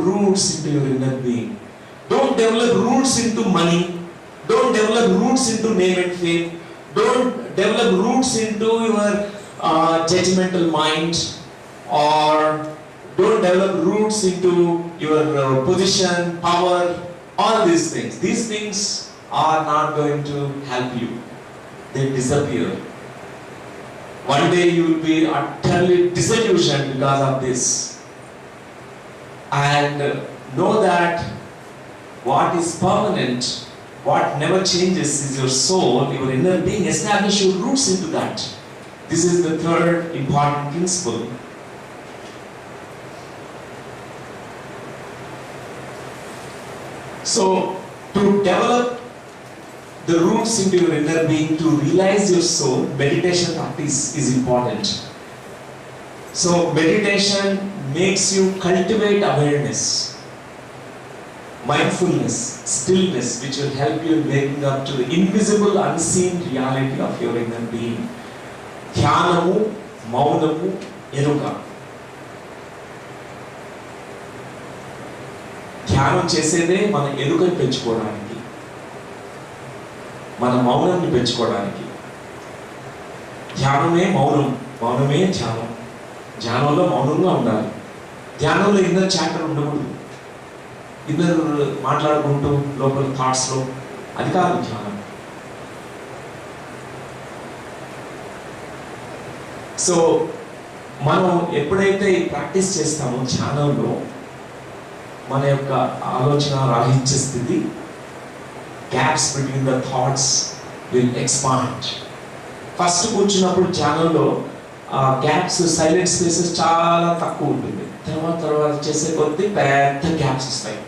roots into your inner being. Don't develop roots into money. Don't develop roots into name and fame. Don't develop roots into your judgmental mind, or don't develop roots into your position, power, all these things. These things are not going to help you. They disappear. One day you will be utterly disillusioned because of this. And know that what is permanent, what never changes is your soul, your inner being. Establish your roots into that. This is the third important principle. So, to develop the roots into your inner being, to realize your soul, meditation practice is important. So, meditation makes you cultivate awareness, mindfulness, stillness, which will help you in waking up to the invisible, unseen reality of your inner being. Dhyanamu, Maunamu, Eruka. ధ్యానం చేసేదే మన ఎరుకని పెంచుకోవడానికి, మన మౌనాన్ని పెంచుకోవడానికి. ధ్యానమే మౌనం, మౌనమే ధ్యానం. ధ్యానంలో మౌనంగా ఉండాలి. ధ్యానంలో ఇన్నర్ చాప్టర్ ఉండకూడదు. ఇన్నర్ మాట్లాడుకుంటూ లోపల థాట్స్లో, అది కాదు ధ్యానం. సో మనం ఎప్పుడైతే ప్రాక్టీస్ చేస్తామో ధ్యానంలో, మన యొక్క ఆలోచన రాహిత్య స్థితి, gaps between the thoughts will expand. First కూర్చున్నప్పుడు ధ్యానంలో గ్యాప్స్, సైలెంట్ స్పేసెస్ చాలా తక్కువ ఉంటుంది. తర్వాత చేసే కొద్దీ పెద్ద గ్యాప్స్ వస్తాయి.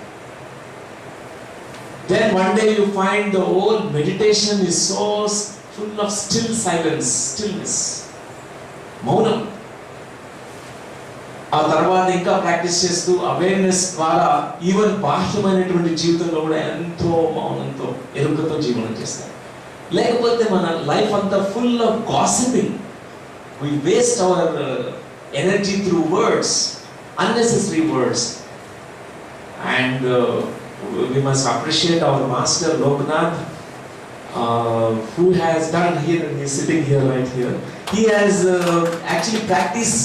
Then one day you find the whole meditation is so full of still silence, stillness, మౌనం. ఆ తర్వాత ఇంకా ప్రాక్టీస్ చేస్తూ అవేర్నెస్ ద్వారా ఈవెన్ బాహ్యమైనటువంటి జీవితంలో కూడా ఎంతో మౌనంతో, ఎరుకతో జీవనం చేస్తారు. లేకపోతే మన లైఫ్ అంతా full of gossiping. We waste our energy through words, unnecessary words. And we must appreciate our master Loknath, who has done here, and he is sitting here, right here. He has actually practiced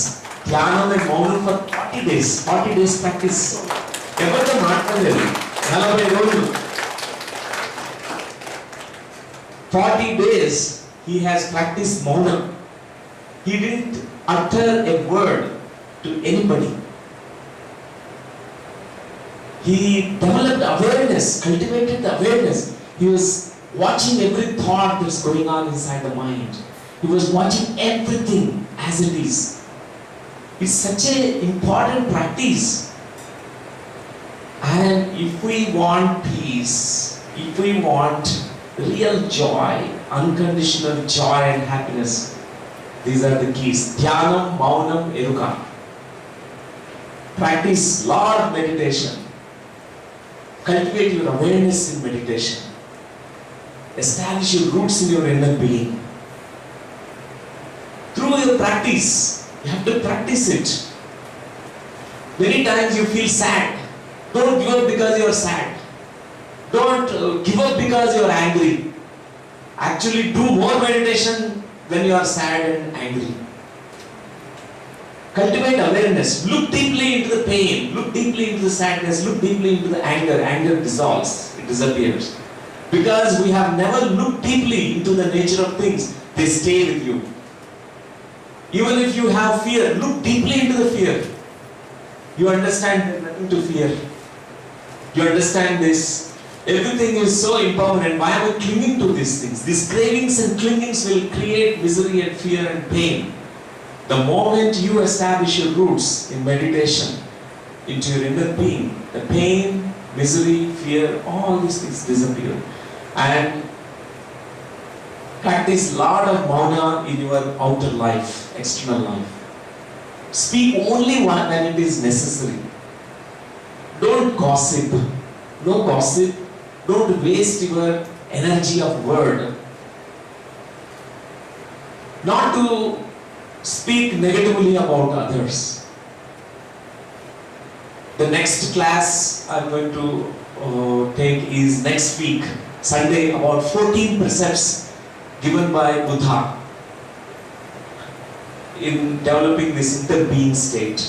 Dhyanam and Maunam for 40 days. 40 days practice. ఎవరితో మాట్లాడలేదు, 40 రోజులు. 40 days he has practiced Maunam. He didn't utter a word to anybody. He developed awareness, cultivated the awareness. He was watching every thought that's going on inside the mind. He was watching everything as it is. It's such an important practice. And if we want peace, if we want real joy, unconditional joy and happiness, these are the keys. Dhyanam, Maunam, Eruka. Practice lot of meditation. Cultivate your awareness in meditation. Establish your roots in your inner being. Through your practice, you have to practice it. Many times you feel sad. Don't give up because you are sad. Don't give up because you are angry. Actually do more meditation when you are sad and angry. Cultivate awareness. Look deeply into the pain. Look deeply into the sadness. Look deeply into the anger. Anger dissolves. It disappears. Because we have never looked deeply into the nature of things, they stay with you. Even if you have fear, look deeply into the fear. You understand there's nothing to fear. You understand this. Everything is so impermanent. Why am I clinging to these things? These cravings and clingings will create misery and fear and pain. The moment you establish your roots in meditation into your inner being, the pain, misery, fear, all these things disappear. And practice lot of mauna in your outer life, external life. Speak only when it is necessary. Don't gossip. No gossip. Don't waste your energy of word. Not to speak negatively about others. The next class I'm going to take is next week, Sunday, about 14 precepts given by Buddha in developing this interbeing state,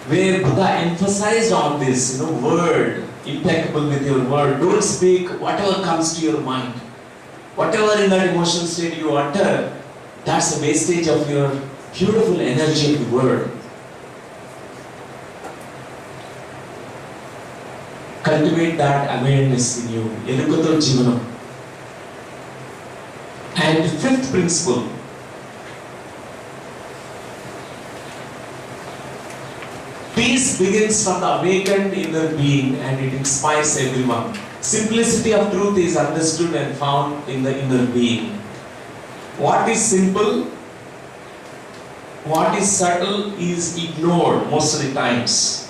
where Buddha emphasized on this, word, impeccable with your word. Don't speak whatever comes to your mind. Whatever in that emotional state you utter, that's a wastage of your beautiful energy of the word. Cultivate that awareness in you. Elukato Jivanam. And fifth principle. Peace begins from the awakened inner being and it inspires everyone. Simplicity of truth is understood and found in the inner being. What is simple, what is subtle is ignored most of the times.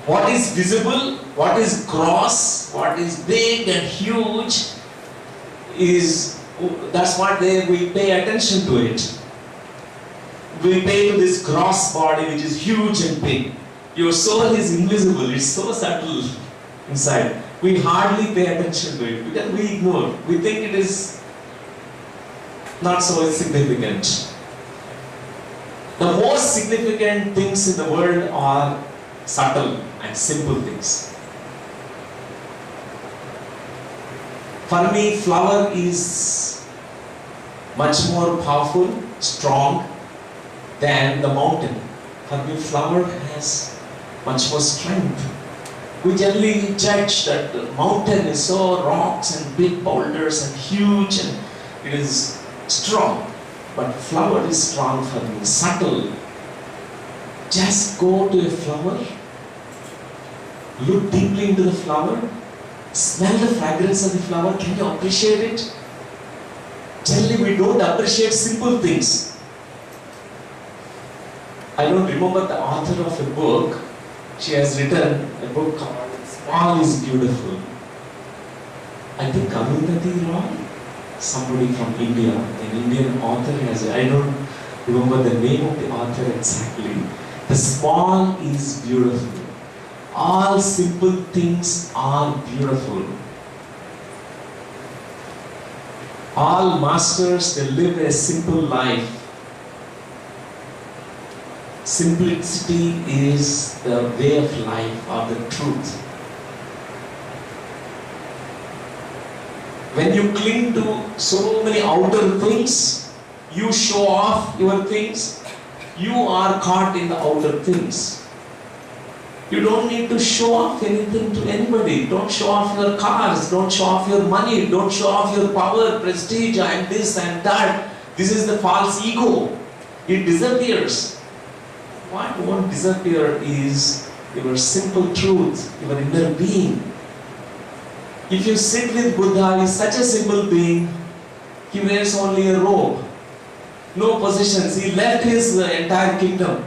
What is visible, what is gross, what is big and huge that's what we pay attention to it. We pay to this gross body which is huge and big. Your soul is invisible, it's so subtle inside. We hardly pay attention to it because we ignore. We think it is not so significant. The most significant things in the world are subtle and simple things. For me, flower is much more powerful, strong than the mountain. For me, flower has much more strength. We generally judge that the mountain is so rocks and big boulders and huge and it is strong. But flower is strong for me, subtle. Just go to a flower, look deeply into the flower, smell the fragrance of the flower. Can you appreciate it? Generally, we don't appreciate simple things. I don't remember the author of a book. She has written a book called Small is Beautiful. I think Arundhati Roy, somebody from India, an Indian author has, I don't remember the name of the author exactly. The small is beautiful. All simple things are beautiful. All masters, they live a simple life. Simplicity is the way of life or the truth. When you cling to so many outer things, you show off your things, you are caught in the outer things. You don't need to show off anything to anybody. Don't show off your cars, don't show off your money, don't show off your power, prestige, and this and that. This is the false ego. It disappears. What won't disappear is your simple truth, your inner being. If you sit with Buddha, he is such a simple being. He wears only a robe, no possessions. He left his entire kingdom,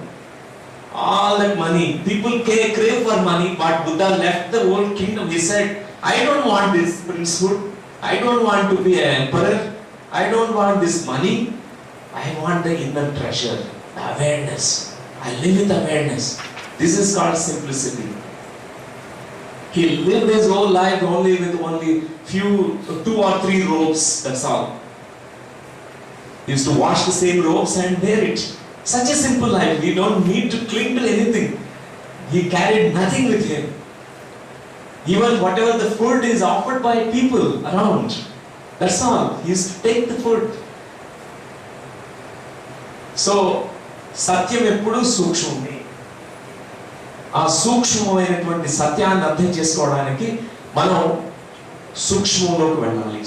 all that money. People crave for money, but Buddha left the whole kingdom. He said, I don't want this princehood. I don't want to be an emperor. I don't want this money. I want the inner treasure, the awareness. I live with awareness. This is called simplicity. He lived his whole life only with two or three robes, that's all. He used to wash the same robes and wear it. Such a simple life. He don't need to cling to anything. He carried nothing with him. Even whatever the food is offered by people around, that's all. He used to take the food. So, సత్యం ఎప్పుడు సూక్ష్మమే. ఆ సూక్ష్మమైనటువంటి సత్యాన్ని అర్థం చేసుకోవడానికి మనం సూక్ష్మంలోకి వెళ్ళాలి.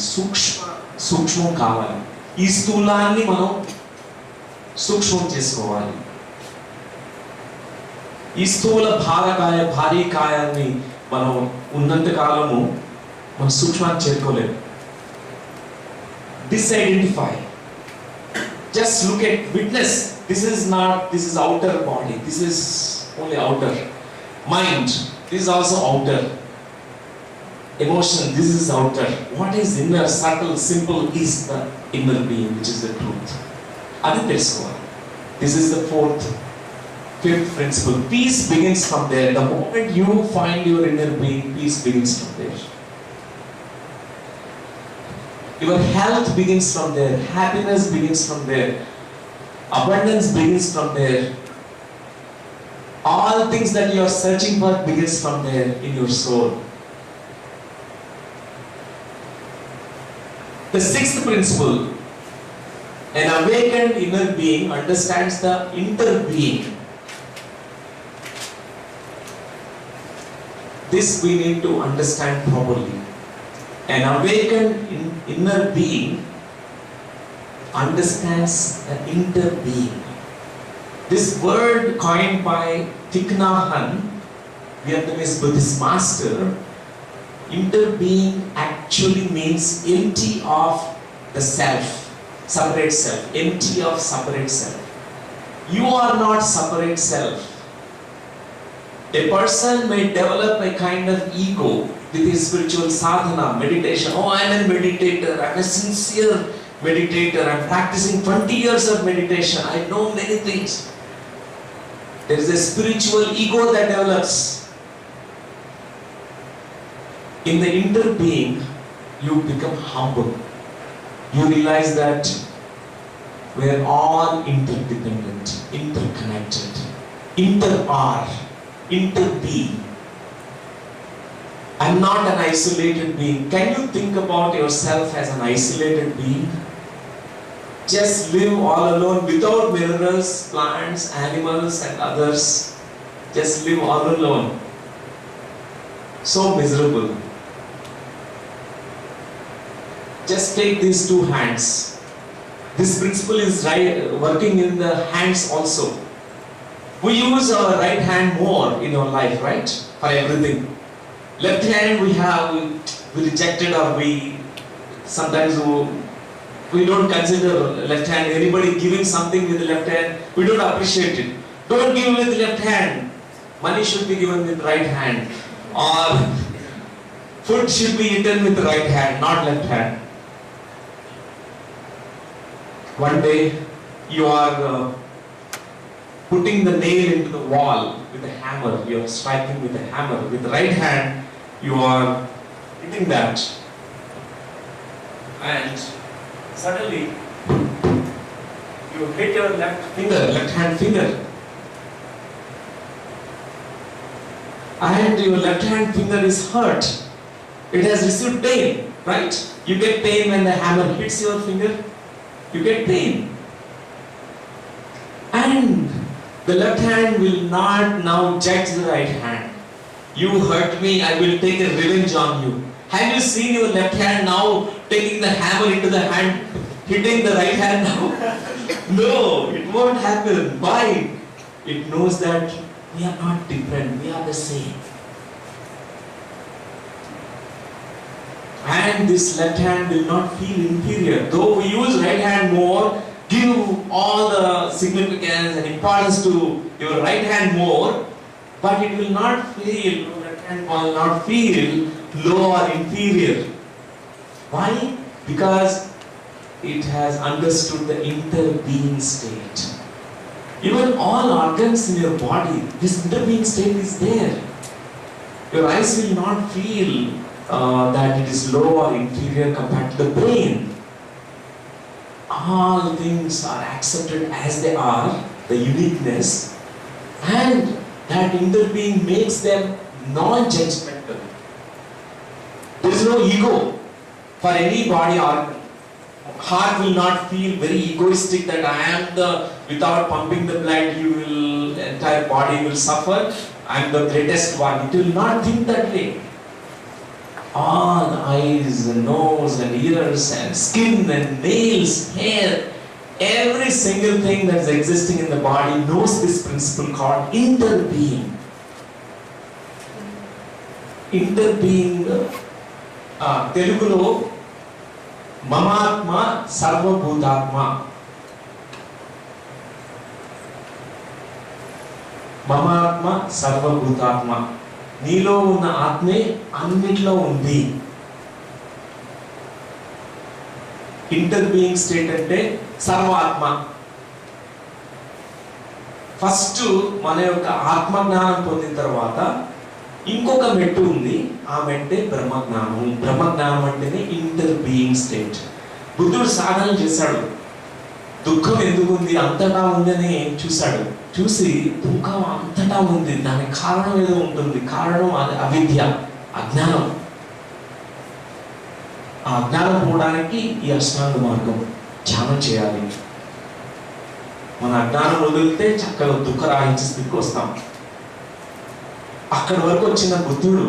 సూక్ష్మం కావాలి. ఈ స్థూలాన్ని మనం సూక్ష్మం చేసుకోవాలి. ఈ స్థూల భారీ కాయాన్ని మనం ఉన్నంత కాలము మనం సూక్ష్మాన్ని చేరుకోలేము. Disidentify. Just look at, witness. This is outer body. This is only outer. Mind, this is also outer. Emotion, this is outer. What is inner, subtle, simple is the inner being, which is the truth. Adi telusukovali. This is the fourth Fifth principle, peace begins from there. The moment you find your inner being, peace begins from there. Your health begins from there. Happiness begins from there. Abundance begins from there. All things that you are searching for begins from there in your soul. The sixth principle, an awakened inner being understands the inner being. This we need to understand properly. An awakened inner being understands the inner being. This word coined by Thich Nhat Hanh, Vietnamese Buddhist master, inner being actually means empty of the self, separate self, empty of separate self. You are not separate self. A person may develop a kind of ego with his spiritual sadhana, meditation. Oh, I am a meditator, I am a sincere meditator, I am practicing 20 years of meditation, I know many things. There is a spiritual ego that develops. In the inner being, you become humble. You realize that we are all interdependent, interconnected, inter-are, inter-being. I am not an isolated being. Can you think about yourself as an isolated being? Just live all alone without minerals, plants, animals and others. Just live all alone. So miserable. Just take these two hands. This principle is working in the hands also. We use our right hand more in our life, right? For everything. Left hand we rejected, or sometimes we don't consider left hand. Anybody giving something with the left hand, we don't appreciate it. Don't give with the left hand. Money should be given with right hand. Or food should be eaten with the right hand, not left hand. One day you are putting the nail into the wall with a hammer. You are striking with a hammer. With the right hand you are hitting that. And suddenly you hit your left hand finger. And your left hand finger is hurt. It has received pain, right? You get pain when the hammer hits your finger. You get pain. And the left hand will not now judge the right hand. You hurt me, I will take a revenge on you. Have you seen your left hand now taking the hammer into the hand, hitting the right hand now? No, it won't happen. Why? It knows that we are not different, we are the same. And this left hand will not feel inferior. Though we use right hand more, give all the significance and importance to your right hand more, but it will not feel, your right hand will not feel low or inferior. Why? Because it has understood the inter-being state. Even all organs in your body, this inter-being state is there. Your eyes will not feel that it is low or inferior compared to the brain. All things are accepted as they are, the uniqueness, and that inter-being makes them non-judgmental. There is no ego for any body organ. Heart will not feel very egoistic that I am without pumping the blood, entire body will suffer. I am the greatest one. It will not think that way. All eyes and nose and ears and skin and nails, hair, every single thing that is existing in the body knows this principle called inter-being. Inter-being, Telugulo, Mamatma Sarvabhutatma. Mamatma Sarvabhutatma. నీలో ఉన్న ఆత్మే అన్నిట్లో ఉంది. Inter being state అంటే సర్వాత్మ. First మన యొక్క ఆత్మజ్ఞానం పొందిన తర్వాత ఇంకొక మెట్టు ఉంది, ఆ మెట్టే బ్రహ్మజ్ఞానం. బ్రహ్మజ్ఞానం అంటేనే ఇంటర్ బీయింగ్ స్టేట్. బుద్ధుడు సాధన చేశాడు, దుఃఖం ఎందుకు ఉంది, అంతటా ఉందని చూశాడు. చూసి దుఃఖం అంతటా ఉంది, దానికి కారణం ఏదో ఉంటుంది. కారణం అది అవిద్య, అజ్ఞానం. ఆ అజ్ఞానం పోవడానికి ఈ అష్టాంగ మార్గం ధ్యానం చేయాలి. మన అజ్ఞానం వదిలితే చక్కగా దుఃఖరాహించే స్థితికి వస్తాం. అక్కడి వరకు వచ్చిన బుద్ధుడు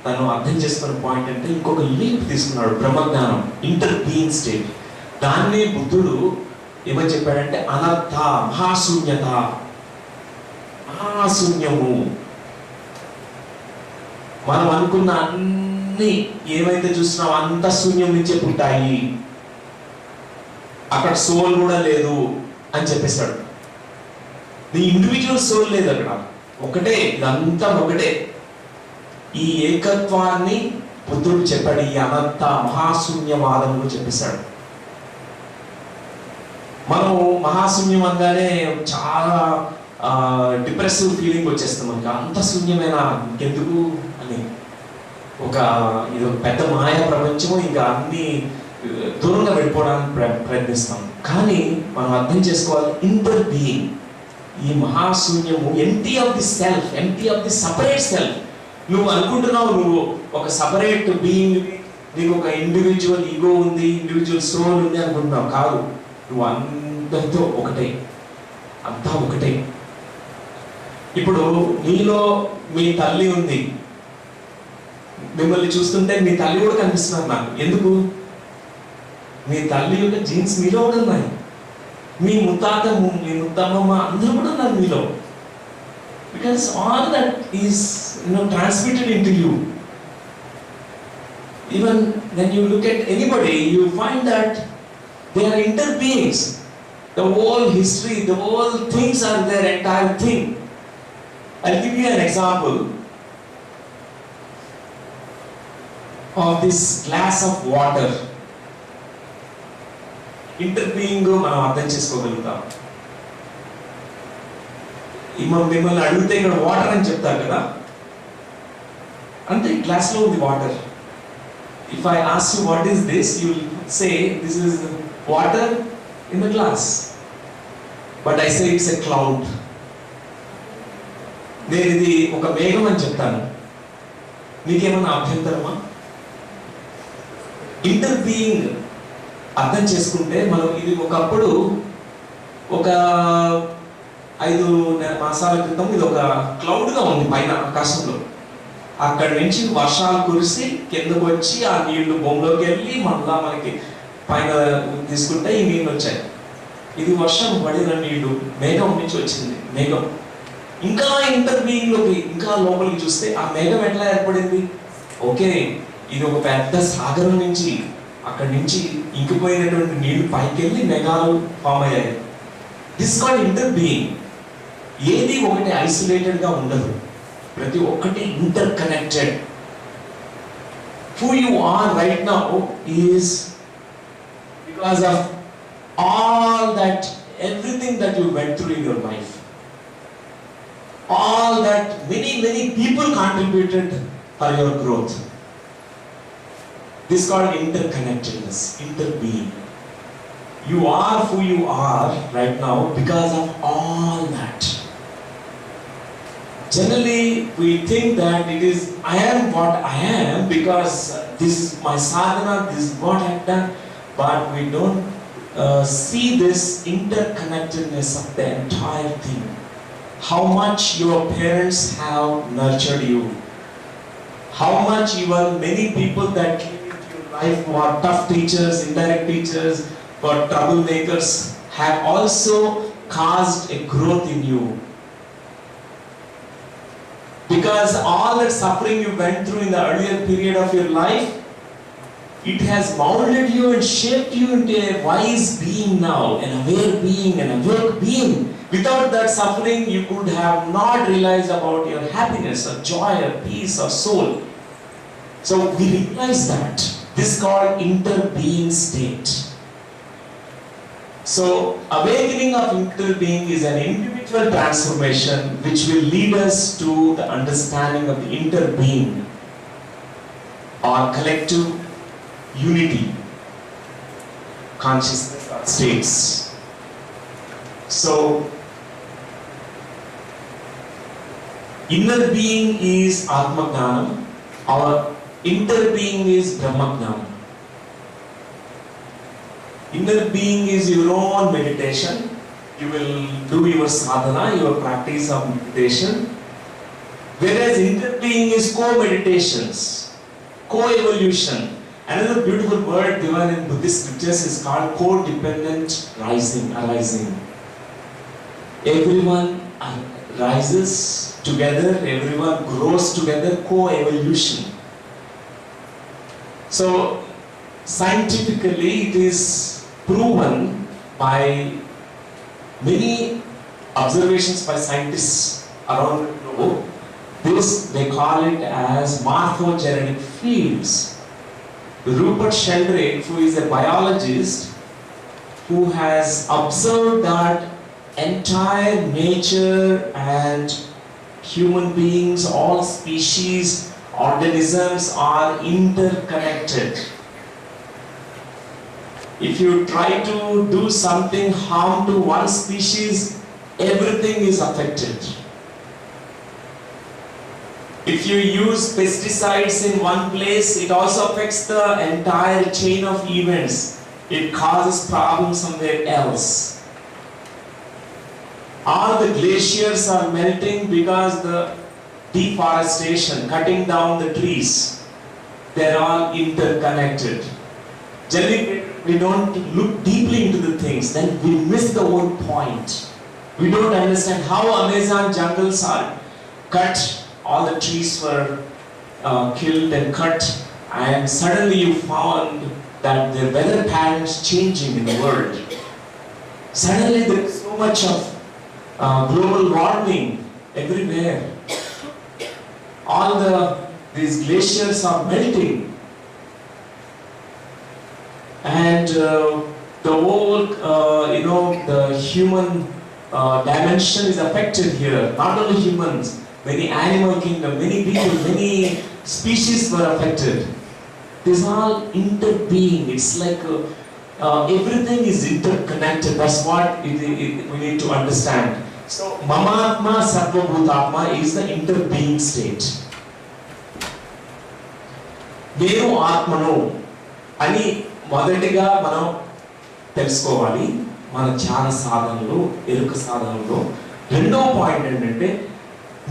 తను అర్థం చేసుకున్న పాయింట్ అంటే ఇంకొక లీప్ తీసుకున్నాడు, బ్రహ్మజ్ఞానం, ఇంటర్ బీయింగ్ స్టేట్. దాన్ని బుద్ధుడు ఏమని చెప్పాడంటే అనర్థ, మహాశూన్యత, మహాశూన్యము. మనం అనుకున్న అన్ని ఏమైతే చూస్తున్నాం అంత శూన్యం నుంచే పుట్టాయి, అక్కడ సోల్ కూడా లేదు అని చెప్పేశాడు. నీ ఇండివిజువల్ సోల్ లేదు అక్కడ, ఒకటే, ఇదంతా ఒకటే. ఈ ఏకత్వాన్ని బుద్ధుడు చెప్పాడు, ఈ అనంత మహాశూన్యవాదములు చెప్పేశాడు. మనం మహాశూన్యం అనగానే చాలా డిప్రెసివ్ ఫీలింగ్ వచ్చేస్తుంది మనకి. అంత శూన్యమైన ఇంకెందుకు అని, ఇది ఒక పెద్ద మాయా ప్రపంచము, ఇంకా అన్ని దూరంగా వెళ్ళిపోవడానికి ప్రయత్నిస్తాం. కానీ మనం అర్థం చేసుకోవాలి, ఇంటర్ బీయింగ్, ఈ మహాశూన్యము empty of the self, empty of the separate self. నువ్వు అనుకుంటున్నావు నువ్వు ఒక సపరేట్ బీయింగ్, నీకు ఒక ఇండివిజువల్ ఈగో ఉంది, ఇండివిజువల్ సోల్ ఉంది అనుకుంటున్నావు. కాదు, నువ్వు అందరితో ఒకటే, అంతా ఒకటే. ఇప్పుడు నీలో మీ తల్లి ఉంది, మిమ్మల్ని చూస్తుంటే మీ తల్లి కూడా కనిపిస్తున్నారు నాకు. ఎందుకు? మీ తల్లి యొక్క జీన్స్ మీలో కూడా ఉన్నాయి. మీ ముత్తాత, మీ ముత్తమ్మ అందరూ కూడా ఉన్నారు మీలో. Because all that is transmitted into you. Even when you look at anybody, you find that they are interbeings. The whole history, the whole things are their entire thing. I'll give you an example of this glass of water. Interbeing మనం అర్థం చేసుకోగలుగుతాం. మిమ్మల్ని అడిగితే ఇక్కడ water అని చెప్తారు కదా, అంటే గ్లాస్లో ఉంది water. If I ask you what is this, you will say this is water in the glass. But I say it's a cloud. నేను ఇది ఒక మేఘం అని చెప్తాను, మీకేమన్నా అభ్యంతరమా? ఇంటర్ బీయింగ్ అర్థం చేసుకుంటే మనం ఇది ఒకప్పుడు ఒక 5 మాసాల క్రితం ఇది ఒక క్లౌడ్గా ఉంది పైన ఆకాశంలో. అక్కడి నుంచి వర్షాలు కురిసి కిందకు వచ్చి ఆ నీళ్లు భూమిలోకి వెళ్ళి మళ్ళా మనకి పైన తీసుకుంటే ఈ నీళ్ళు వచ్చాయి. ఇది వర్షం పడిన నీళ్లు మేఘం నుంచి వచ్చింది. మేఘం ఇంకా ఇంటర్ బీయింగ్ లోకి ఇంకా లోపలికి చూస్తే ఆ మేఘం ఎట్లా ఏర్పడింది? ఓకే, ఇది ఒక పెద్ద సాగరం నుంచి అక్కడి నుంచి ఇంకిపోయినటువంటి నీళ్లు పైకి వెళ్ళి మేఘాలు ఫామ్ అయ్యాయి. This called inter being. ఏది ఒకటి ఐసోలేటెడ్ గా ఉండదు, ప్రతి ఒక్కటి inter connected. Who you are right now is because of all that, everything that you went through in your life, all that many people contributed for your growth. This is called interconnectedness, interbeing. You are who you are right now because of all that. Generally, we think that it is I am what I am because this is my sadhana, this is what I have done, but we don't see this interconnectedness of the entire thing. How much your parents have nurtured you, how much even many people that came into your life who are tough teachers, indirect teachers, or troublemakers have also caused a growth in you. Because all that suffering you went through in the earlier period of your life, it has molded you and shaped you into a wise being now, an aware being, an awake being. Without that suffering, you could have not realized about your happiness or joy or peace or soul. So we realize that. This is called interbeing state. So, awakening of interbeing is an individual transformation which will lead us to the understanding of the interbeing or collective unity consciousness states. So, inner being is Atma Gnanam, our interbeing is Brahma Gnanam. Inner being is your own meditation. You will do your sadhana, your practice of meditation. Whereas interbeing is co-meditations, co-evolution. Another beautiful word given in Buddhist scriptures is called co-dependent arising. Everyone rises together, everyone grows together, co-evolution. So, scientifically it is proven by many observations by scientists around the globe. They call it as morphogenetic fields. Rupert Sheldrake, who is a biologist, who has observed that entire nature and human beings, all species, organisms are interconnected. If you try to do something harm to one species, everything is affected. If you use pesticides in one place, it also affects the entire chain of events. It causes problems somewhere else. All the glaciers are melting because the deforestation, cutting down the trees, they're all interconnected. Generally, we don't look deeply into the things, then we miss the whole point. We don't understand how Amazon jungles are cut, all the trees were killed and cut, and suddenly you found that the weather patterns changing in the world. Suddenly there is so much of global warming everywhere. These glaciers are melting. And the whole, the human dimension is affected here. Not only humans, many animal kingdom, many people, many species were affected. This is all interbeing. It's like everything is interconnected. That's what we need to understand. So, Mamatma Sarvabhutatma is the interbeing state. Nenu Atmano ani మొదటిగా మనం తెలుసుకోవాలి మన ధ్యాన సాధనలో ఎరుక సాధనలో. రెండవ point ఏంటంటే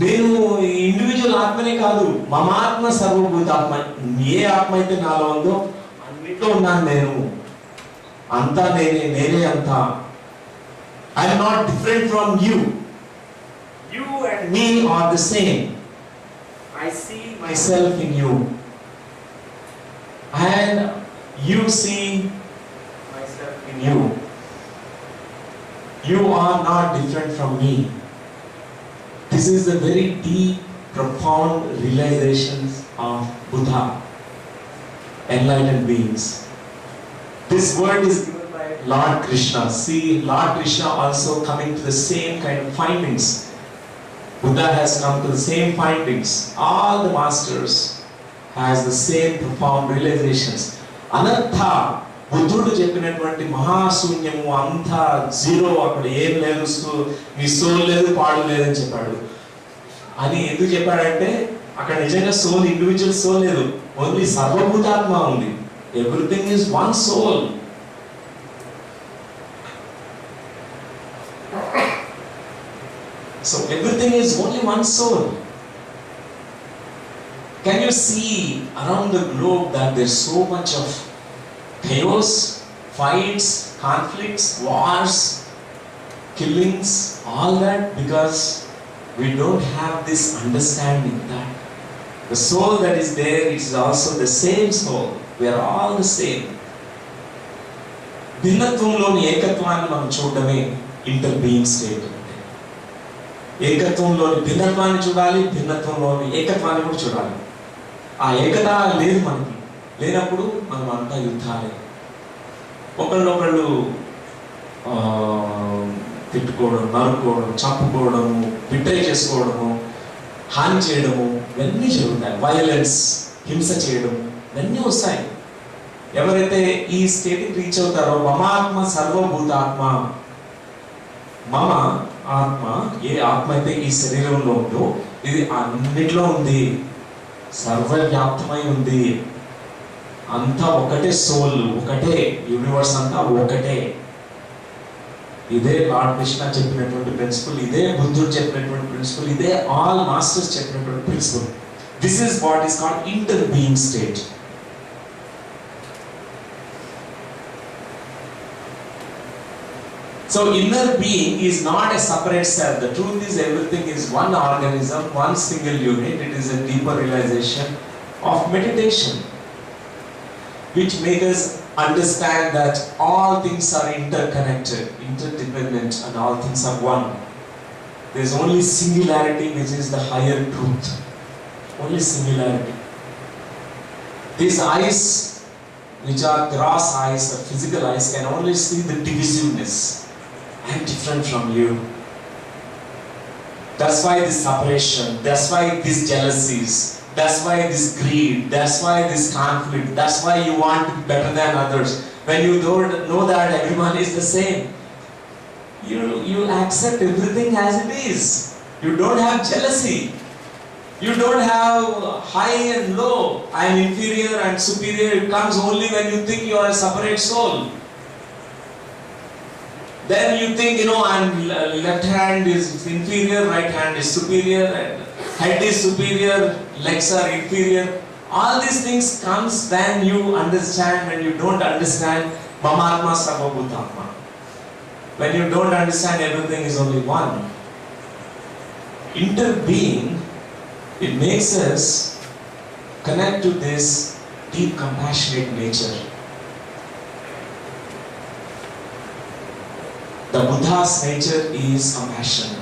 నేను ఇండివిజువల్ ఆత్మనే కాదు, మమాత్మ సర్వభూతాత్మ. ఏ ఆత్మ అయితే నాలో ఉందో అన్నిట్లో ఉన్నాను నేను, అంతా నేనే అంతా. I'm not different from you. You and me are the same. I see myself in you and you see myself in you. You are not different from me. This is the very deep, profound realizations of Buddha, enlightened beings. This word is given by Lord Krishna. See, Lord Krishna also coming to the same kind of findings. Buddha has come to the same findings. All the masters has the same profound realizations. Anantha, బుద్ధుడు చెప్పినటువంటి మహాశూన్యము, అంతా zero, అక్కడ ఏం లేదు, మీ soul లేదు, పాడు లేదని చెప్పాడు. అని ఎందుకు చెప్పాడంటే అక్కడ నిజంగా సోల్, ఇండివిజువల్ సోల్ లేదు, ఓన్లీ సర్వభూతాత్మ ఉంది. Everything is one soul. So everything is only one soul. Can you see around the globe that there's so much of chaos, fights, conflicts, wars, killings, all that? Because we don't have this understanding that the soul that is there is also the same soul. We are all the same. భిన్నత్వంలోని ఏకత్వాన్ని మనం చూడడమే ఇంటర్బీయింగ్ state. ఏకత్వంలోని భిన్నత్వాన్ని చూడాలి, భిన్నత్వంలోని ఏకత్వాన్ని కూడా చూడాలి. ఆ ఏకత లేదు మనకి. లేనప్పుడు మనం అంతా యుద్ధాలే. ఒకళ్ళొకళ్ళు తిట్టుకోవడం, నరుకోవడం, చంపుకోవడము, బిట్రే చేసుకోవడము, హాని చేయడము, ఇవన్నీ జరుగుతాయి. వైలెన్స్, హింస చేయడం, ఇవన్నీ వస్తాయి. ఎవరైతే ఈ స్టేట్కి రీచ్ అవుతారో మమాత్మ సర్వభూతాత్మ, మమ ఆత్మ, ఏ ఆత్మ అయితే ఈ శరీరంలో ఉందో ఇది అన్నిట్లో ఉంది, సర్వవ్యాప్తమై ఉంది, అంతా ఒకటే సోల్, ఒకటే యూనివర్స్, అంతా ఒకటే. ఇదే లార్డ్ కృష్ణ చెప్పినటువంటి ప్రిన్సిపల్, ఇదే బుద్ధుడు చెప్పినటువంటి ప్రిన్సిపల్, ఇదే ఆల్ మాస్టర్స్ చెప్పినటువంటి principle. This is what is called inter being state. So inner being is not a separate self. The truth is everything is one organism, one single unit. It is a deeper realization of meditation, which makes us understand that all things are interconnected, interdependent, and all things are one. There is only singularity, which is the higher truth. Only singularity. These eyes, which are gross eyes, the physical eyes, can only see the divisiveness. I am different from you. That's why this separation, that's why these jealousies, that's why this greed, that's why this conflict, that's why you want to be better than others. When you don't know that everyone is the same, you accept everything as it is. You don't have jealousy. You don't have high and low. I am inferior and superior. It comes only when you think you are a separate soul. Then you think, and left hand is inferior, right hand is superior, and head is superior, legs are inferior. All these things comes when you understand. When you don't understand, Mamatma Sarvabhutatma. When you don't understand, everything is only one. Interbeing, it makes us connect to this deep compassionate nature. The Buddha's nature is compassion.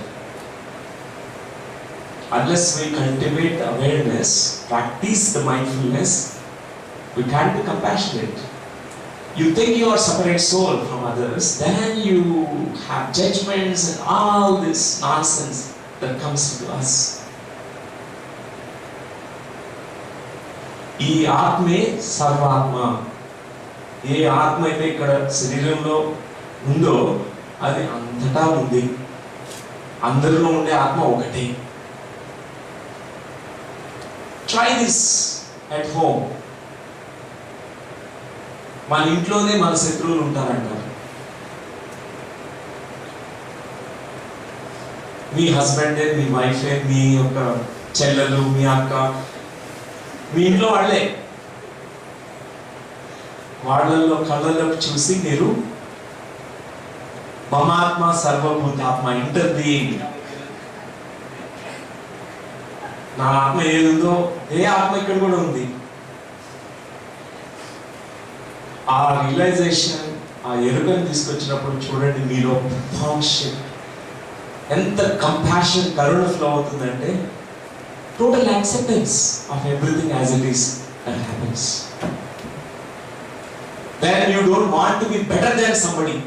Unless we cultivate awareness, practice the mindfulness, we can't be compassionate. You think you are separate soul from others, then you have judgments and all this nonsense that comes to us. ఈ ఆత్మే సర్వాత్మ. ఏ ఆత్మ అయితే ఇక్కడ శరీరంలో ఉందో అది అంతటా ఉంది. అందరిలో ఉండే ఆత్మ ఒకటే. Try this at home. మన ఇంట్లోనే మన శత్రువులు ఉంటారంటారు. మీ హస్బెండే, మీ వైఫే, మీ యొక్క చెల్లెలు, మీ అక్క, మీ ఇంట్లో వాళ్ళే. వాళ్ళల్లో కళ్ళలోకి చూసి మీరు మమాత్మ సర్వభూతాత్మ, ఇంటర్ బీయింగ్, నా ఆత్మ ఏదుందో ఏ ఆత్మ ఇక్కడ కూడా ఉంది. ఆ రియలైజేషన్, ఆ ఎరుకను తీసుకొచ్చినప్పుడు చూడండి మీలో ప్రొఫౌండ్, ఎంత కంపాషన్, కరుణ ఫ్లో అవుతుందంటే total acceptance of everything as it is that happens. Then you don't want to be better than somebody.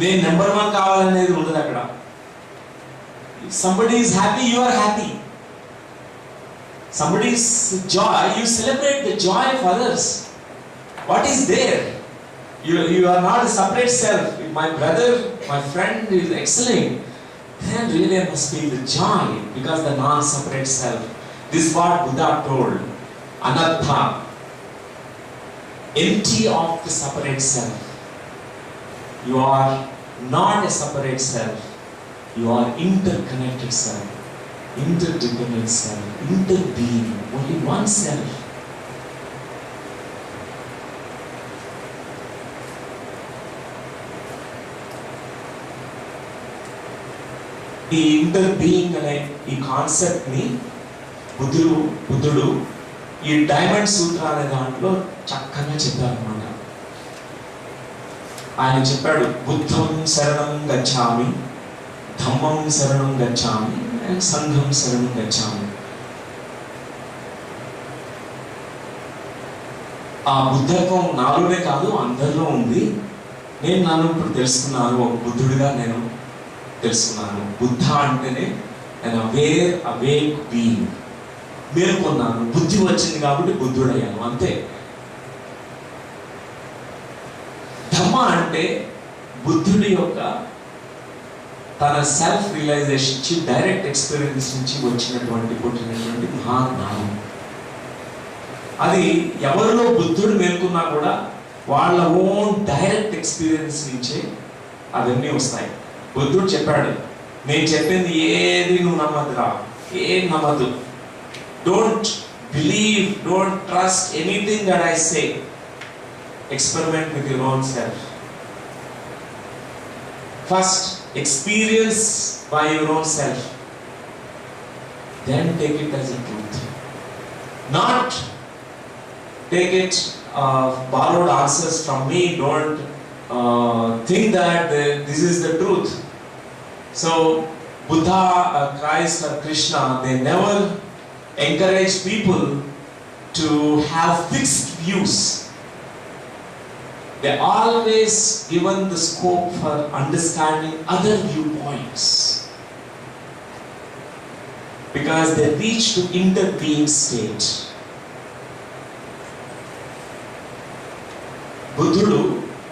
నేను నెంబర్ 1 కావాలనేది ఉండదు అక్కడ. If somebody is happy, you are happy. Somebody's joy, you celebrate the joy of others. What is there? You are not a separate self. If my brother, my friend is excelling, then really I must feel the joy because the non-separate self. This is what Buddha told. Anatta, empty of the separate self. You are not a separate self. You are interconnected self, interdependent self, interbeing, only one self. ఈ ఇంటర్బీయింగ్ అనే ఈ concept ని బుద్ధుడు ఈ diamond సూత్ర అనే దాంట్లో చక్కగా చెప్పారన్నమాట. ఆయన చెప్పాడు, బుద్ధం శరణం గచ్ఛామి, ధమ్మం శరణం గచ్ఛామి, అండ్ సంఘం శరణం గచ్ఛామి. ఆ బుద్ధత్వం నాలోనే కాదు అందరిలో ఉంది. నేను నన్ను ఇప్పుడు తెలుసుకున్నాను, ఒక బుద్ధుడిగా నేను తెలుసుకున్నాను. బుద్ధ అంటేనే నేను అవేక్ బీయింగ్, మేల్కొన్నాను, బుద్ధి వచ్చింది కాబట్టి బుద్ధుడయ్యాను, అంతే. ధమ్మ అంటే బుద్ధుడి యొక్క తన సెల్ఫ్ రియలైజేషన్ నుంచి, డైరెక్ట్ ఎక్స్పీరియన్స్ నుంచి పుట్టినటువంటి మహాజ్ఞానం. అది ఎవరిలో బుద్ధుడు మేల్కొన్నా కూడా వాళ్ళ ఓన్ డైరెక్ట్ ఎక్స్పీరియన్స్ నుంచే అవన్నీ వస్తాయి. బుద్ధుడు చెప్పాడు, నేను చెప్పింది ఏది నువ్వు నమ్మద్దురా, ఏం నమ్మద్దు. Don't believe, don't trust anything that I say. Experiment with your own self. First, experience by your own self. Then take it as a truth. Not take it borrowed answers from me. Don't think that this is the truth. So, Buddha, Christ, or Krishna, they never encourage people to have fixed views. They always given the scope for understanding other viewpoints, because they reach to interbeing state. బుద్ధుడు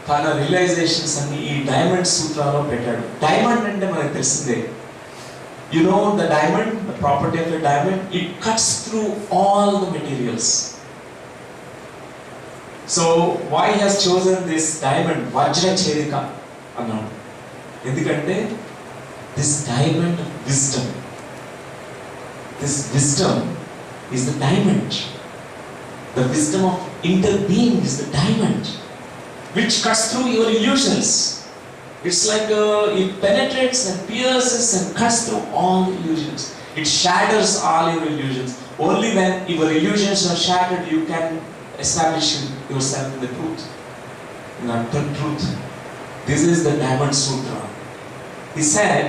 తన realisations అన్ని ఈ diamond సూత్రాలో పెట్టాడు. Diamond అంటే మనకు తెలిసిందే. You know the diamond, the property of a diamond, it cuts through all the materials. So why he has chosen this diamond, Vajra Chedika అన్నాడు. ఎందుకంటే this diamond of wisdom, this wisdom is the diamond. The wisdom of interbeing is the diamond which cuts through your illusions. It's like it penetrates and pierces and cuts through all illusions. It shatters all your illusions. Only when your illusions are shattered, you can establish yourself in the truth, in utter truth. This is the Diamond Sutra. He said,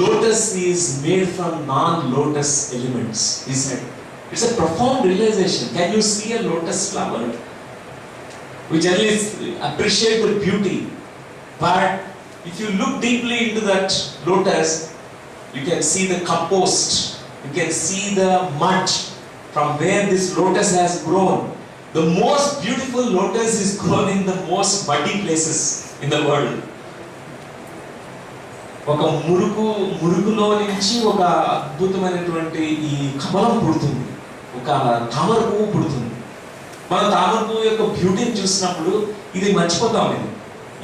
lotus is made from non-lotus elements. He said, it's a profound realization. Can you see a lotus flower? We generally appreciate the beauty, but if you look deeply into that lotus, you can see the compost, you can see the mud from where this lotus has grown. The most beautiful lotus is grown in the most muddy places in the world. ఒక మురుగులో నుంచి ఒక అద్భుతమైనటువంటి ఈ కమలం పుడుతుంది, ఒక తామర పువ్వు పుడుతుంది. మన తామర పువ్వు యొక్క బ్యూటీని చూసినప్పుడు ఇది మర్చిపోతాం,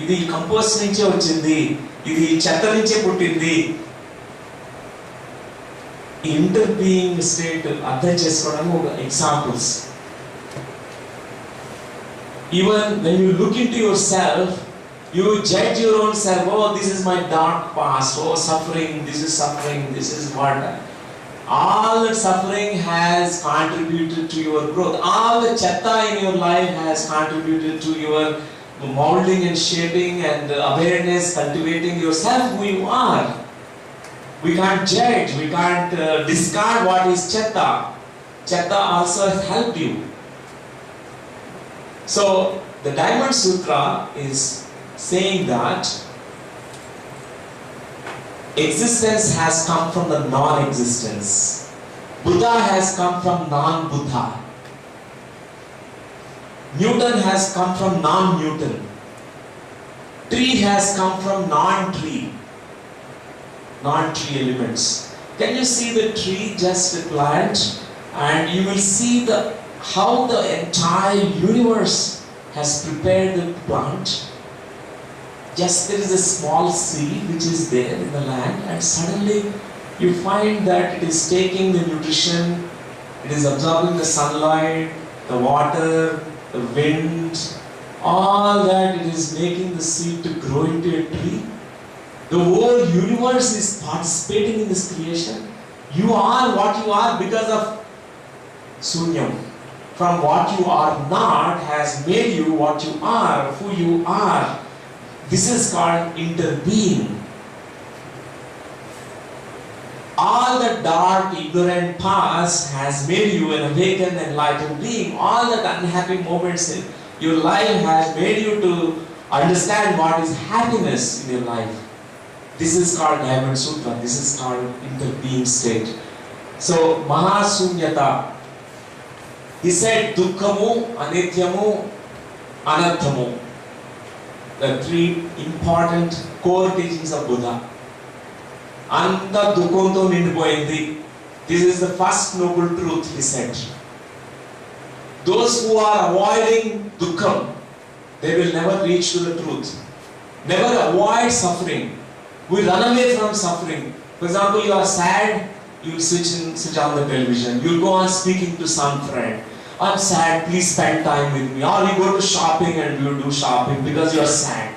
ఇది కంపోస్ట్ నుంచే వచ్చింది, ఇది చెత్త నుంచే పుట్టింది. ఇంటర్బీయింగ్ స్టేట్ అర్థం చేసుకోవడానికి ఒక examples. Even when you look into yourself, you judge your own self. Oh, this is my dark past. Oh, suffering. This is suffering. This is what. All that suffering has contributed to your growth. All the chatta in your life has contributed to your molding and shaping and awareness, cultivating yourself who you are. We can't judge. We can't discard what is chatta. Chatta also has helped you. So, the Diamond Sutra is saying that existence has come from the non-existence. Buddha has come from non-Buddha. Newton has come from non-Newton. Tree has come from non-tree. Non-tree elements. Can you see the tree, just a plant, and you will see how the entire universe has prepared the plant. Just there is a small seed which is there in the land, and suddenly you find that it is taking the nutrition, it is absorbing the sunlight, the water, the wind, all that. It is making the seed to grow into a tree. The whole universe is participating in this creation. You are what you are because of Sunyam. From what you are not has made you what you are, who you are. This is called interbeing. All the dark, ignorant past has made you an awakened, enlightened being. All that unhappy moments in your life has made you to Understand what is happiness in your life. This is called Diamond Sutra. This is called interbeing state. So, Mahasunyata. He said, Dukkhamu, Anityamu, Anarthamu. The three important core teachings of Buddha. Anta Dukkanto nindipoyindi. This is the first noble truth, he said. Those who are avoiding Dukkham, they will never reach to the truth. Never avoid suffering. We run away from suffering. For example, you are sad, you will switch on the television. You will go on speaking to some friend. I'm sad, please spend time with me. Or you go to shopping and you do shopping because you are sad.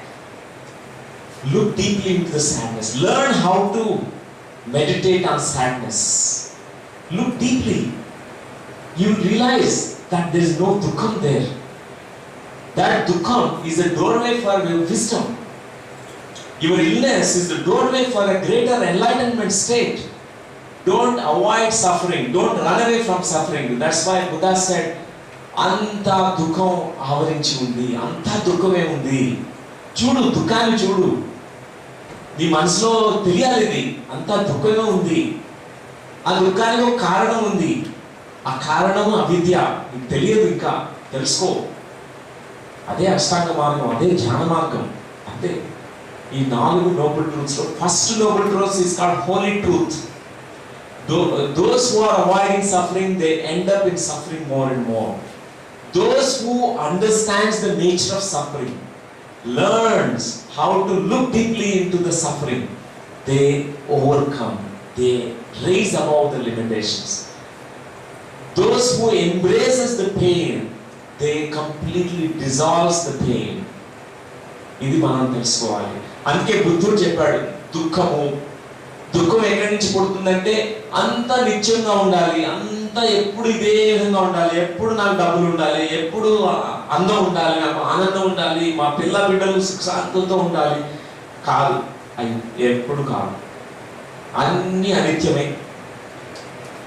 Look deeply into the sadness. Learn how to meditate on sadness. Look deeply. You realize that there is no dukkham there. That dukkham is a doorway for wisdom. Your illness is the doorway for a greater enlightenment state. Don't avoid suffering. Don't run away from suffering. That's why Buddha said, Anta dukkam avarinchi undi. Anta dukkame undi. Chudu, dukkani chudu. నీ మనసులో తెలియాలి ఇది అంతా దుఃఖమే ఉంది. ఆ దుఃఖానికి ఒక కారణం ఉంది. ఆ కారణము అవిద్య. నీకు తెలియదు, ఇంకా తెలుసుకో. అదే అష్టాంగ మార్గం, అదే జ్ఞాన మార్గం. అంతే. ఈ 4 నోబుల్ ట్రూత్స్ లో first noble truth is called holy truth. Those who are avoiding suffering, they end up in suffering more and more. Those who understands the nature of suffering, learns how to look deeply into the suffering, they overcome, they raise above the limitations. Those who embraces the pain, they completely dissolves the pain. ఇది మనం తెలుసుకోవాలి. అందుకే బుద్ధుడు చెప్పాడు, దుఃఖం ఎక్కడి నుంచి పుడుతుందంటే అంత నిత్యంగా ఉండాలి, అంత ఎప్పుడు ఇదే విధంగా ఉండాలి, ఎప్పుడు నాకు డబ్బులు ఉండాలి, ఎప్పుడు అందం ఉండాలి, నాకు ఆనందం ఉండాలి, మా పిల్ల బిడ్డలు సుఖశాంతులతో ఉండాలి. కాదు, అవి ఎప్పుడు కాదు, అన్నీ అనిత్యమే.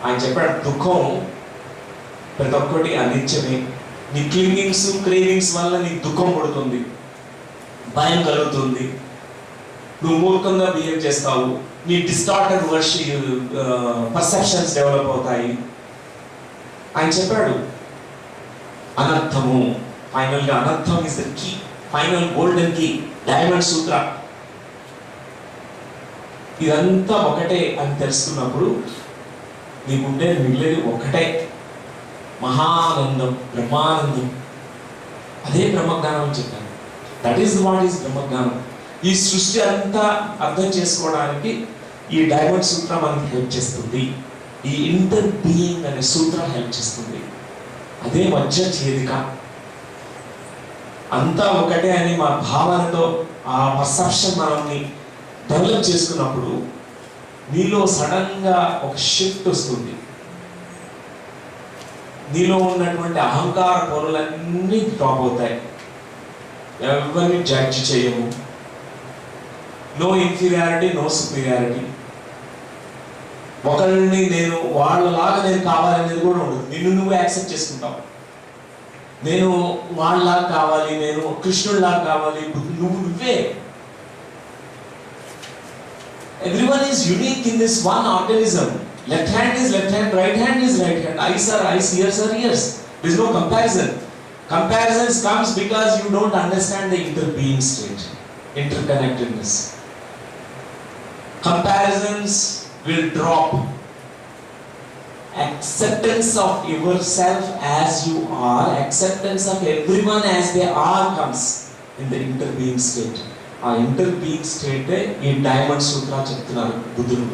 ఆయన చెప్పాడు, దుఃఖం ప్రతి ఒక్కటి అనిత్యమే. నీ క్లింగింగ్స్ క్రేవింగ్స్ వల్ల నీకు దుఃఖం పుడుతుంది, భయం కలుగుతుంది, నువ్వు మూర్ఖంగా బిహేవ్ చేస్తావు, నీ డిస్టార్టెడ్ పర్సెప్షన్స్ డెవలప్ అవుతాయి. ఆయన చెప్పాడు అనర్థము. ఫైనల్ గా అనర్థం is the key, final golden key, diamond sutra. ఇదంతా ఒకటే అని తెలుసుకున్నప్పుడు నీకుంటే మిగిలేది ఒకటే, మహానందం, బ్రహ్మానందం. అదే బ్రహ్మజ్ఞానం అని చెప్పాను. దట్ ఈస్ వాట్ ఈస్ బ్రహ్మజ్ఞానం. ఈ సృష్టి అంతా అర్థం చేసుకోవడానికి ఈ డైమండ్ సూత్ర మనకి హెల్ప్ చేస్తుంది. ఈ ఇంటర్ బీయింగ్ అనే సూత్ర హెల్ప్ చేస్తుంది. అదే మధ్య చేదిక. అంతా ఒకటే అని మా భావనతో ఆ పర్సెప్షన్ మనల్ని డెవలప్ చేసుకున్నప్పుడు నీలో సడన్ గా ఒక షిఫ్ట్ వస్తుంది. నీలో ఉన్నటువంటి అహంకార పొరలన్నీ డ్రాప్ అవుతాయి. ఎవరిని జడ్జ్ చేయము. No inferiority, no superiority. ఒకరిని నేను వాళ్ళలాగా నేను కావాలనేది కూడా ఉండదు. నిన్ను నువ్వు యాక్సెప్ట్ చేసుకుంటావు. నేను వాళ్ళలాగా కావాలి, నేను కృష్ణుడిలాగా కావాలి, నువ్వే. Everyone is unique in this one organism. Left hand is left hand, right hand is right hand, eyes are eyes, ears are ears. There is no comparison. Comparisons comes because you don't understand the interbeing state, interconnectedness. Comparisons will drop. Acceptance of yourself as you are, acceptance of everyone as they are comes in the interbeing state. ఆ ఇంటర్బీయింగ్ state ఈ diamond సూత్ర చెప్తున్నారు బుద్ధుడు.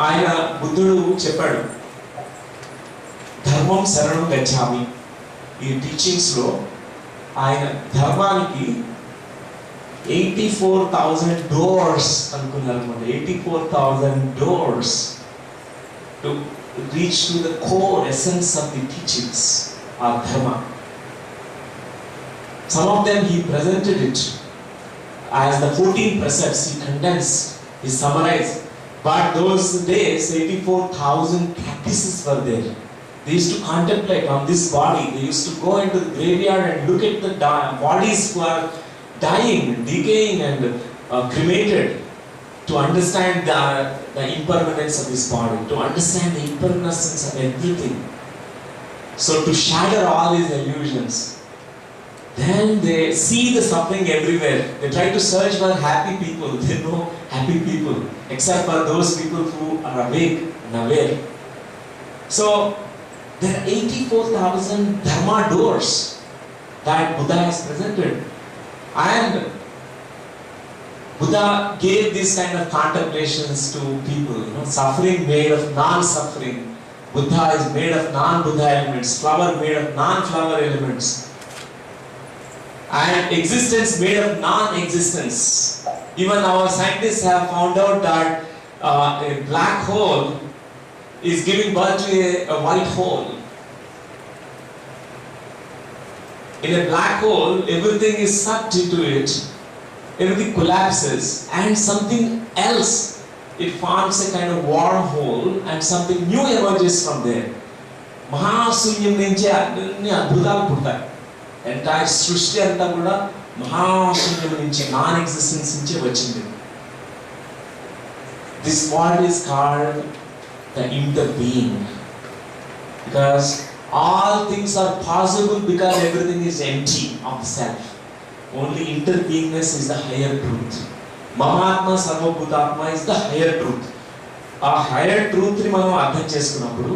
ఆయన బుద్ధుడు చెప్పాడు, ధర్మం శరణం గచ్చామి. ఈ టీచింగ్స్ లో ఆయన ధర్మానికి 84,000 డోర్స్ అనుకున్నారు అనమాట. 84,000 doors to reach to the core essence of the teachings of dharma. Some of them he presented it as the 14 precepts. He condensed, he summarized. But those days, 84,000 practices were there. They used to contemplate on this body. They used to go into the graveyard and look at the bodies who are dying, decaying and cremated, to understand the impermanence of this body, to understand the impermanence of everything. So to shatter all these illusions. Then they see the suffering everywhere. They try to search for happy people. There are no happy people except for those people who are awake and aware. So there are 84,000 dharma doors that Buddha has presented. And Buddha gave these kind of contemplations to people. Suffering made of non-suffering. Buddha is made of non-Buddha elements. Flower made of non-flower elements. And existence made of non-existence. Even our scientists have found out that a black hole is giving birth to a white hole. In a black hole, everything is sucked into it, everything collapses, and something else, it forms a kind of wormhole, and something new emerges from there. Mahasunyam nunchi anni adbhutalu puttayi. Entire సృష్టి అంతా కూడా మహాశూన్యం నుంచి, non existence నుంచి వచ్చింది. This what is called the interbeing, because all things are possible because everything is empty of the self. Only interbeingness is the higher truth. Mahatma Sarvabhutatma is the higher truth. ఆ higher truth ని మనం అర్థం చేసుకున్నప్పుడు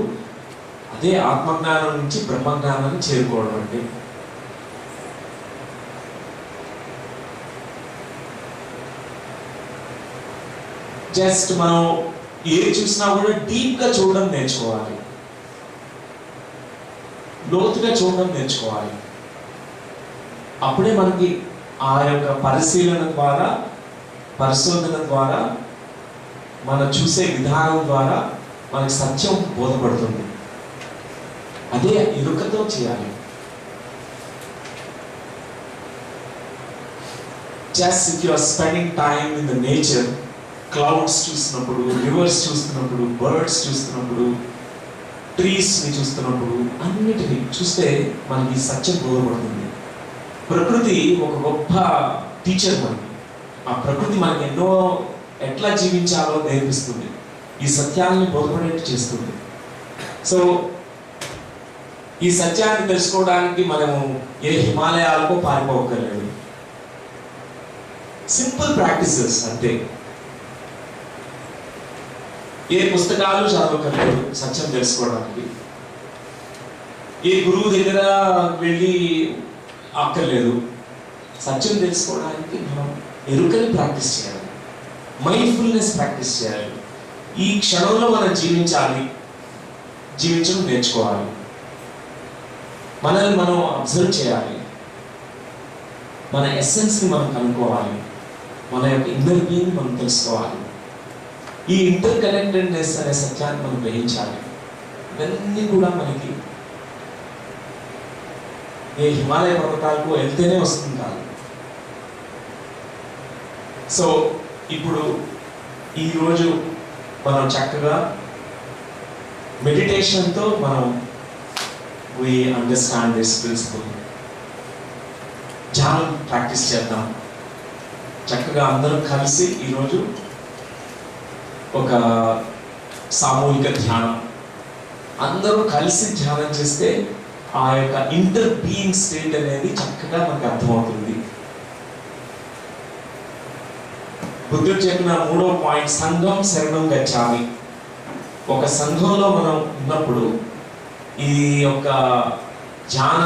అదే ఆత్మజ్ఞానం నుంచి బ్రహ్మజ్ఞానాన్ని చేరుకోవడం అంటే. జస్ట్ మనం ఏది చూసినా కూడా డీప్ గా చూడడం నేర్చుకోవాలి, లోతుగా చూడడం నేర్చుకోవాలి. అప్పుడే మనకి ఆ యొక్క పరిశీలన ద్వారా, పరిశోధన ద్వారా, మనం చూసే విధానం ద్వారా మనకి సత్యం బోధపడుతుంది. అదే ఎరుకతో చేయాలి. Just if you are spending time in the nature, clouds చూస్తున్నప్పుడు, రివర్స్ చూస్తున్నప్పుడు, బర్డ్స్ చూస్తున్నప్పుడు, ట్రీస్ని చూస్తున్నప్పుడు, అన్నిటిని చూస్తే మనకి సత్యం బోధపడుతుంది. ప్రకృతి ఒక గొప్ప టీచర్ మనకి. ఆ ప్రకృతి మనకి ఎన్నో ఎట్లా జీవించాలో నేర్పిస్తుంది, ఈ సత్యాన్ని బోధపడేట్టు చేస్తుంది. సో ఈ సత్యాన్ని తెలుసుకోవడానికి మనము ఏ హిమాలయాలకు పారిపోకర్లేదు. సింపుల్ ప్రాక్టీసెస్ అంతే. ఏ పుస్తకాలు చదవకర్లేదు సత్యం తెలుసుకోవడానికి. ఏ గురువు దగ్గర వెళ్ళి అక్కర్లేదు. సత్యం తెలుసుకోవడానికి మనం ఎరుకని ప్రాక్టీస్ చేయాలి, మైండ్ఫుల్నెస్ ప్రాక్టీస్ చేయాలి. ఈ క్షణంలో మనం జీవించాలి, జీవించడం నేర్చుకోవాలి. మనల్ని మనం అబ్జర్వ్ చేయాలి, మన ఎస్సెన్స్ని మనం కనుక్కోవాలి, మన యొక్క ఇన్నర్ బీయింగ్ మనం తెలుసుకోవాలి. ఈ ఇంటర్ కనెక్టెడ్నెస్ అనే సత్యాన్ని మనం గ్రహించాలి. ఇవన్నీ కూడా మనకి ఏ హిమాలయ పర్వతాలకు వెళ్తేనే వస్తుంది కాదు. సో ఇప్పుడు ఈరోజు మనం చక్కగా మెడిటేషన్తో మనం we understand this principle. ధ్యానం ప్రాక్టీస్ చేద్దాం. చక్కగా అందరం కలిసి ఈరోజు ఒక సామూహిక ధ్యానం, అందరూ కలిసి ధ్యానం చేస్తే ఆ యొక్క ఇంటర్ బీయింగ్ స్టేట్ అనేది చక్కగా మనకు అర్థమవుతుంది. బుద్ధుడు చెప్పిన 3వ పాయింట్ సంఘం శరణం గచ్చామి. ఒక సంఘంలో మనం ఉన్నప్పుడు ఈ యొక్క ధ్యాన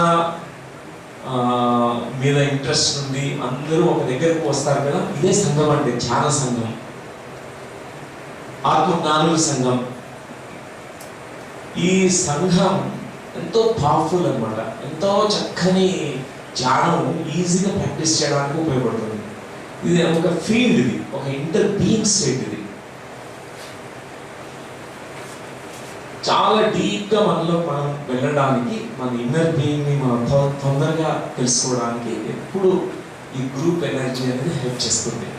మీద ఇంట్రెస్ట్ ఉంది, అందరూ ఒక దగ్గరకు వస్తారు కదా, ఇదే సంఘం అంటే ధ్యాన సంఘం, ఆత్మజ్ఞానుల సంఘం. ఈ సంఘం ఎంతో పవర్ఫుల్ అన్నమాట. ఎంతో చక్కని ధ్యానం ఈజీగా ప్రాక్టీస్ చేయడానికి ఉపయోగపడుతుంది. ఇది ఒక ఫీల్డ్, ఇది ఒక ఇంటర్ బీయింగ్ స్టేట్. ఇది చాలా డీప్గా మనలో మనం వెళ్ళడానికి, మన ఇన్నర్ బీయింగ్ని మనం తొందరగా తెలుసుకోవడానికి ఎప్పుడు ఈ గ్రూప్ ఎనర్జీ అనేది హెల్ప్ చేస్తుంది.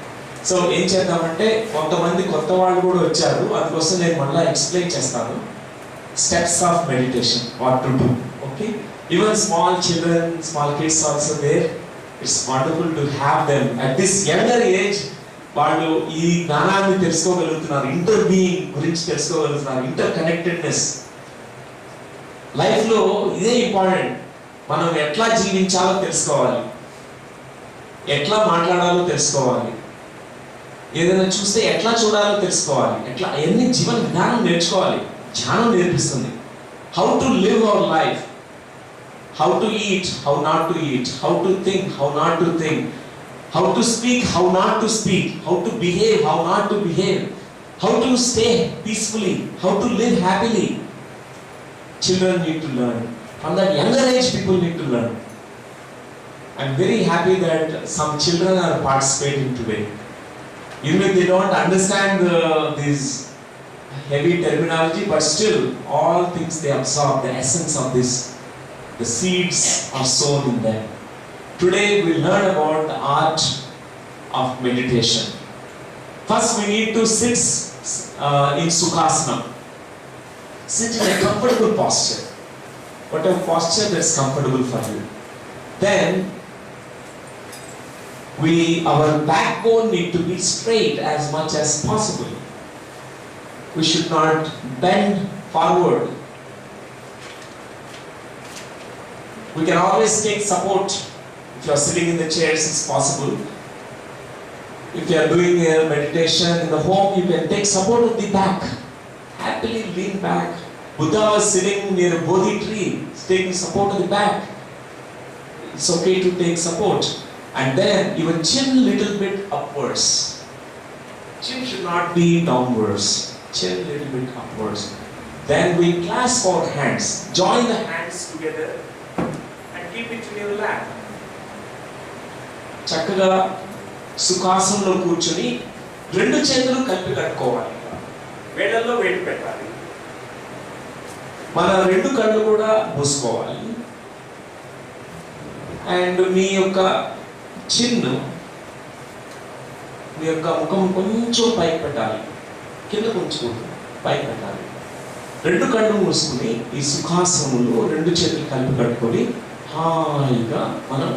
సో ఏం చేద్దామంటే కొంతమంది కొత్త వాళ్ళు కూడా వచ్చారు, అందుకోసం నేను మళ్ళీ ఎక్స్ప్లెయిన్ చేస్తాను. Steps of meditation, what to do. Okay, even small children, small kids also there. It's wonderful to have them at this younger age. వాళ్ళు ఈ జ్ఞానాన్ని తెలుసుకోగలుగుతున్నారు, ఇంటర్ బీయింగ్ గురించి తెలుసుకోగలుగుతున్నారు, ఇంటర్ కనెక్టెడ్నెస్. లైఫ్లో ఇదే ఇంపార్టెంట్. మనం ఎట్లా జీవించాలో తెలుసుకోవాలి, ఎట్లా మాట్లాడాలో తెలుసుకోవాలి, ఏదైనా చూస్తే ఎట్లా చూడాలో తెలుసుకోవాలి, ఎట్లా ఎన్ని జీవన జ్ఞానం నేర్చుకోవాలి. ధ్యానం నేర్పిస్తుంది. How to live our life, how to eat, how not to eat, how to think, how not to think, how to speak, how not to speak, how to behave, how not to behave, how to stay peacefully, how to live happily. Children need to learn. From that younger age, people need to learn. I'm very happy that some children are participating today. Even if they don't understand this heavy terminology, but still, all things they absorb, the essence of this, the seeds are sown in them. Today we learn about the art of meditation. First we need to sit in Sukhasana. Sit in a comfortable posture. Whatever posture that's comfortable for you. Then our backbone need to be straight as much as possible. We should not bend forward. We can always take support. If you are sitting in the chairs, it's possible. If you are doing a meditation in the home, you can take support of the back. Happily lean back. Buddha was sitting near a Bodhi tree, taking support of the back. It's okay to take support. And then even chin little bit upwards. Chin should not be downwards. Chin little bit upwards. Then we clasp our hands. Join the hands together and keep it in your lap. చక్కగా సుఖాసనంలో కూర్చొని రెండు చేతులు కలిపి కట్టుకోవాలి, వేళ్ళల్లో వేడి పెట్టాలి, మన రెండు కళ్ళు కూడా మూసుకోవాలి. అండ్ మీ యొక్క చిన్ను, మీ యొక్క ముఖం కొంచెం పైకి పెట్టాలి, కింద కొంచెం పైకి పెట్టాలి. రెండు కళ్ళు మూసుకుని ఈ సుఖాసనంలో రెండు చేతులు కలిపి కట్టుకొని హాయిగా మనం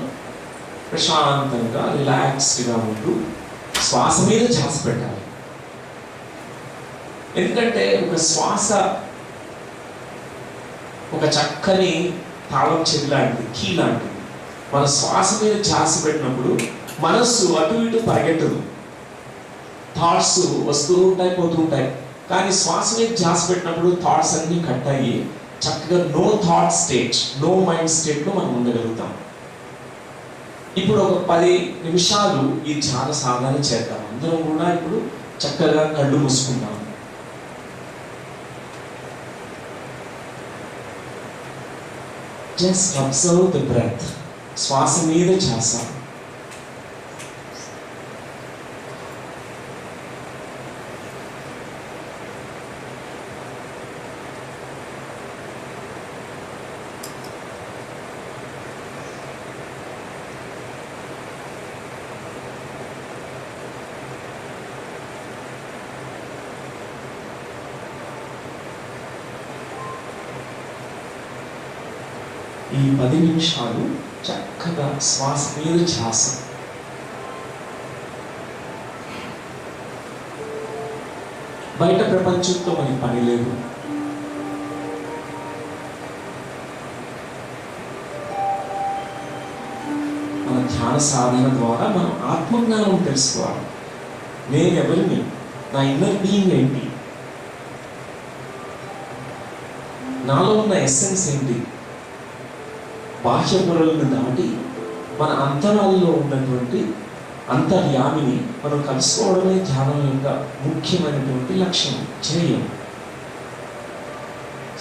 ప్రశాంతంగా రిలాక్స్డ్గా ఉంటూ శ్వాస మీద ధ్యాస పెట్టాలి. ఎందుకంటే ఒక శ్వాస ఒక చక్కని తాళం చెవి లాంటిది, కీ లాంటిది. మన శ్వాస మీద ధ్యాస పెట్టినప్పుడు మనస్సు అటు ఇటు పరిగెట్టదు, థాట్స్ వస్తూ ఉంటాయి పోతూ ఉంటాయి. కానీ శ్వాస మీద ధ్యాస పెట్టినప్పుడు థాట్స్ అన్నీ కట్ అయ్యి చక్కగా no thought state, no mind స్టేట్లో మనం ఉండగలుగుతాం. ఇప్పుడు ఒక 10 నిమిషాలు ఈ ధ్యాన సాధన చేద్దాం. అందరం కూడా ఇప్పుడు చక్కగా కళ్ళు మూసుకుందాం. Just observe the breath. శ్వాస మీద ధ్యాస. ఈ 10 నిమిషాలు చక్కగా శ్వాస మీద ధ్యాస. బయట ప్రపంచంతో మనకి పని లేదు. మన ధ్యాన సాధన ద్వారా మనం ఆత్మజ్ఞానం తెలుసుకోవాలి. నేను ఎవరిని, నా ఇన్నర్ బీయింగ్ ఏంటి, నాలో ఉన్న ఎస్సెన్స్ ఏంటి, బాహ్య పొరలను దాటి మన అంతరాల్లో ఉన్నటువంటి అంతర్యామిని మనం కలుసుకోవడమే ధ్యానం యొక్క ముఖ్యమైనటువంటి లక్ష్యం, ధ్యేయం.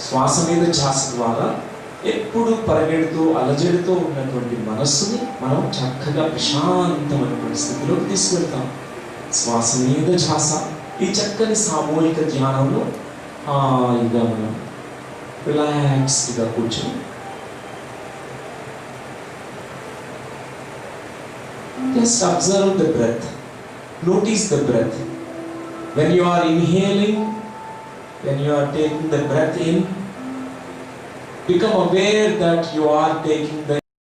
శ్వాస మీద ధ్యాస ద్వారా ఎప్పుడు పరిగెడుతూ అలజడితో ఉన్నటువంటి మనస్సుని మనం చక్కగా ప్రశాంతమైనటువంటి స్థితిలోకి తీసుకెళ్తాం. శ్వాస మీద ధ్యాస. ఈ చక్కని సామూహిక ధ్యానంలో హాయిగా మనం రిలాక్స్డ్గా కూర్చొని just observe the breath. Notice the breath. When you are inhaling, when you are taking the breath in, become aware that you are taking the